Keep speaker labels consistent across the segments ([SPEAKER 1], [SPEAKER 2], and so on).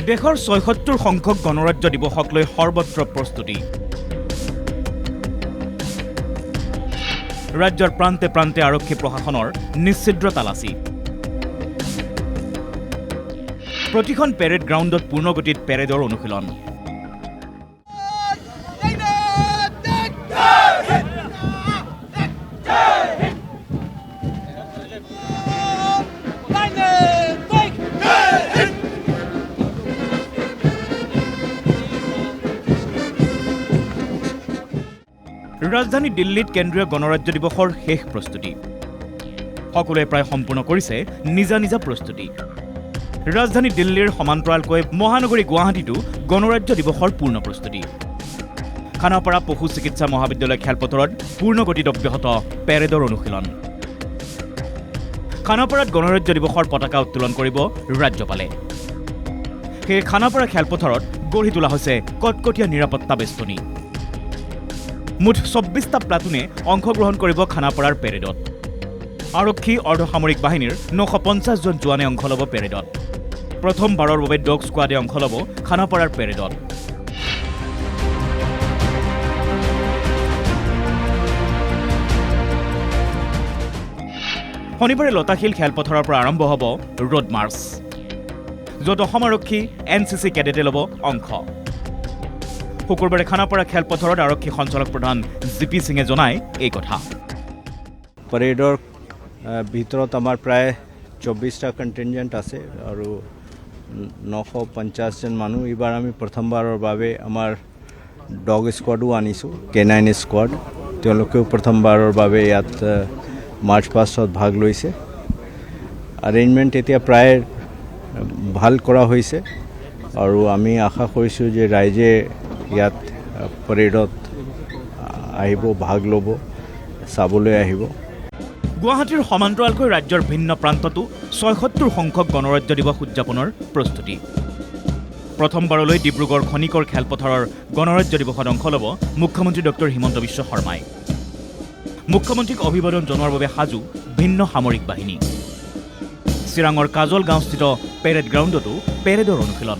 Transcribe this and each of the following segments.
[SPEAKER 1] দেশৰ ৭৬ সংখ্যক গণৰাজ্য দিৱসক লৈ সৰ্বত্ৰ প্ৰস্তুতি। ৰাজ্যৰ প্ৰান্তে প্ৰান্তে আৰক্ষী প্ৰশাসনৰ নিশ্চিদ্ৰ তালাচী। প্ৰতিখন পেৰেড গ্ৰাউণ্ডত পূৰ্ণগতিত পেৰেডৰ অনুশীলন। ৰাজধানী দিল্লীত কেন্দ্ৰীয় গণৰাজ্য দিৱসৰ শেষ প্ৰস্তুতি। সকলোৱে প্ৰায় সম্পূৰ্ণ কৰিছে নিজা নিজা প্ৰস্তুতি। ৰাজধানী দিল্লীৰ সমান্তৰালকৈ মহানগৰী গুৱাহাটীতো গণৰাজ্য দিৱসৰ পূৰ্ণ প্ৰস্তুতি। খানাপাৰা পশু চিকিৎসা মহাবিদ্যালয় খেলপথাৰত পূৰ্ণগতিত অব্যাহত পেৰেডৰ অনুশীলন। খানাপাৰাত গণৰাজ্য দিৱসৰ পতাকা উত্তোলন কৰিব ৰাজ্যপালে। সেই খানাপাৰা খেলপথাৰত গঢ়ি তোলা হৈছে কটকটীয়া নিৰাপত্তা বেষ্টনী। মুঠ ২৪টা প্লাটুনে অংশগ্ৰহণ কৰিব খানাপাৰাৰ পেৰেডত। আৰক্ষী অৰ্ধসামৰিক বাহিনীৰ ৯৫০ জন জোৱানে অংশ ল'ব পেৰেডত। প্ৰথমবাৰৰ বাবে ডগ স্কোৱাডে অংশ ল'ব খানাপাৰাৰ পেৰেডত। শনিবাৰে লতাশিল খেলপথাৰৰ পৰা আৰম্ভ হ'ব ৰোড মাৰ্চ, য'ত অসম আৰক্ষী NCC কেডেটে ল'ব অংশ। শুকুৰবাৰে খানাপাৰা খেলপথাৰত আৰক্ষী সঞ্চালক প্ৰধান GP সিঙে জনায় এই কথা।
[SPEAKER 2] পেৰেডৰ ভিতৰত আমাৰ প্ৰায় ২৪টা কণ্টিনজেণ্ট আছে আৰু ৯৫০ জন মানুহ। এইবাৰ আমি প্ৰথমবাৰৰ বাবে আমাৰ ডগ স্কোৱাডো আনিছোঁ, K9 স্কোৱাড। তেওঁলোকেও প্ৰথমবাৰৰ বাবে ইয়াত মাৰ্চ পাষ্টত ভাগ লৈছে। এৰেঞ্জমেণ্ট এতিয়া প্ৰায় ভাল কৰা হৈছে আৰু আমি আশা কৰিছোঁ যে ৰাইজে ইয়াত পেৰেডত আহিব, ভাগ ল'ব, চাবলৈ আহিব।
[SPEAKER 1] গুৱাহাটীৰ সমান্তৰালকৈ ৰাজ্যৰ ভিন্ন প্ৰান্ততো ৭৬ সংখ্যক গণৰাজ্য দিৱস উদযাপনৰ প্ৰস্তুতি। প্ৰথমবাৰলৈ ডিব্ৰুগড় খনিকৰ খেলপথাৰৰ গণৰাজ্য দিৱসত অংশ ল'ব মুখ্যমন্ত্ৰী ডক্টৰ হিমন্ত বিশ্ব শৰ্মাই। মুখ্যমন্ত্ৰীক অভিবাদন জনোৱাৰ বাবে সাজু ভিন্ন সামৰিক বাহিনী। চিৰাঙৰ কাজল গাঁওস্থিত পেৰেড গ্ৰাউণ্ডতো পেৰেডৰ অনুশীলন।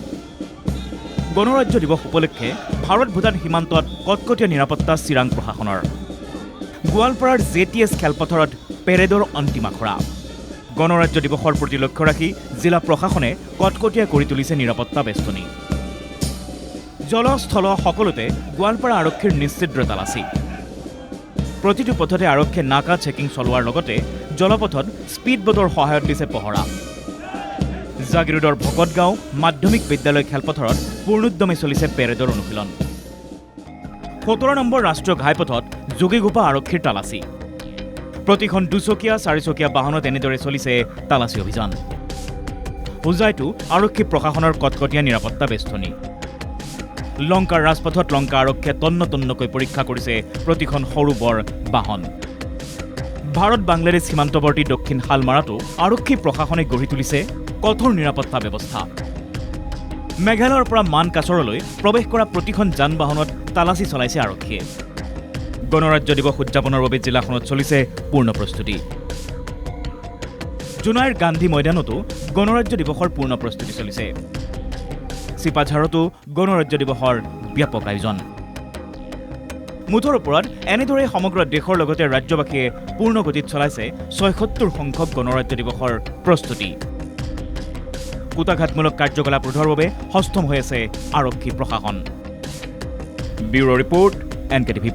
[SPEAKER 1] গণৰাজ্য দিৱস উপলক্ষে ভাৰত ভূটান সীমান্তত কটকটীয়া নিৰাপত্তা চিৰাং প্ৰশাসনৰ। গোৱালপাৰাৰ JTS খেলপথাৰত পেৰেডৰ অন্তিম আখৰা। গণৰাজ্য দিৱসৰ প্ৰতি লক্ষ্য ৰাখি জিলা প্ৰশাসনে কটকটীয়া কৰি তুলিছে নিৰাপত্তা বেষ্টনী। জলস্থল সকলোতে গোৱালপাৰা আৰক্ষীৰ নিশ্চিদ্ৰ তালাচী। প্ৰতিটো পথতে আৰক্ষীয়ে নাকা চেকিং চলোৱাৰ লগতে জলপথত স্পীড বোটৰ সহায়ত দিছে পহৰা। জাগিৰোডৰ ভকতগাঁও মাধ্যমিক বিদ্যালয় খেলপথাৰত পূৰ্ণোদ্যমে চলিছে পেৰেডৰ অনুশীলন। ১৭ নম্বৰ ৰাষ্ট্ৰীয় ঘাইপথত যোগীঘোপা আৰক্ষীৰ তালাচী। প্ৰতিখন দুচকীয়া চাৰিচকীয়া বাহনত এনেদৰে চলিছে তালাচী অভিযান। হোজাইতো আৰক্ষী প্ৰশাসনৰ কটকটীয়া নিৰাপত্তা বেষ্টনী। লংকাৰ ৰাজপথত লংকা আৰক্ষীয়ে তন্ন তন্নকৈ পৰীক্ষা কৰিছে প্ৰতিখন সৰু বৰ বাহন। ভাৰত বাংলাদেশ সীমান্তৱৰ্তী দক্ষিণ শালমাৰাতো আৰক্ষী প্ৰশাসনে গঢ়ি তুলিছে কঠোৰ নিৰাপত্তা ব্যৱস্থা। মেঘালয়ৰ পৰা মানকাছৰলৈ প্ৰৱেশ কৰা প্ৰতিখন যান বাহনত তালাচী চলাইছে আৰক্ষীয়ে। গণৰাজ্য দিৱস উদযাপনৰ বাবে জিলাখনত চলিছে পূৰ্ণ প্ৰস্তুতি। জোনাইৰ গান্ধী ময়দানতো গণৰাজ্য দিৱসৰ পূৰ্ণ প্ৰস্তুতি চলিছে। চিপাঝাৰতো গণৰাজ্য দিৱসৰ ব্যাপক আয়োজন। মুঠৰ ওপৰত এনেদৰে সমগ্ৰ দেশৰ লগতে ৰাজ্যবাসীয়ে পূৰ্ণ গতিত চলাইছে ৭৬ সংখ্যক গণৰাজ্য দিৱসৰ প্ৰস্তুতি। কুটাঘাতমূলক কাৰ্যকলাপ ৰোধৰ বাবে সষ্টম হৈ আছে আৰক্ষী প্ৰশাসন। Bureau' report NKTV+।